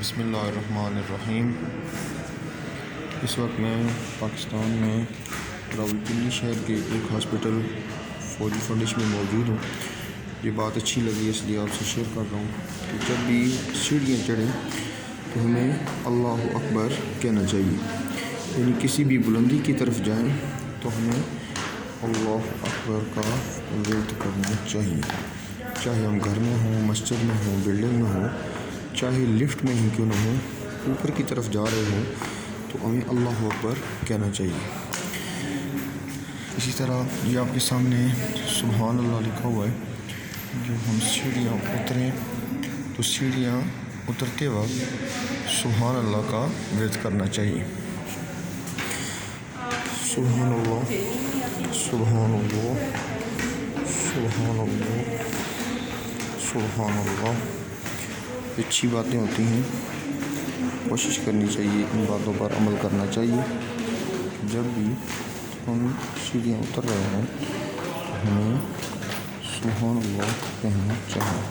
بسم اللہ الرحمن الرحیم۔ اس وقت میں پاکستان میں راولپنڈی شہر کے ایک ہاسپٹل فوجی فاؤنڈیشن میں موجود ہوں۔ یہ بات اچھی لگی اس لیے آپ سے شیئر کر رہا ہوں کہ جب بھی سیڑھیاں چڑھیں تو ہمیں اللہ اکبر کہنا چاہیے، یعنی کسی بھی بلندی کی طرف جائیں تو ہمیں اللہ اکبر کا ورد کرنا چاہیے، چاہے ہم گھر میں ہوں، مسجد میں ہوں، بلڈنگ میں ہوں، چاہے لفٹ میں ہی کیوں نہ ہوں، اوپر کی طرف جا رہے ہوں تو ہمیں اللہ اکبر کہنا چاہیے۔ اسی طرح یہ آپ کے سامنے سبحان اللہ لکھا ہوا ہے۔ جب ہم سیڑھیاں اتریں تو سیڑھیاں اترتے وقت سبحان اللہ کا ورد کرنا چاہیے۔ سبحان اللہ، سبحان اللہ، سبحان اللہ، سبحان اللہ۔ اچھی باتیں ہوتی ہیں، کوشش کرنی چاہیے، ان باتوں پر عمل کرنا چاہیے۔ جب بھی ہم سیڑھیاں اتر رہے ہیں تو ہمیں سبحان اللہ کہنا چاہیے۔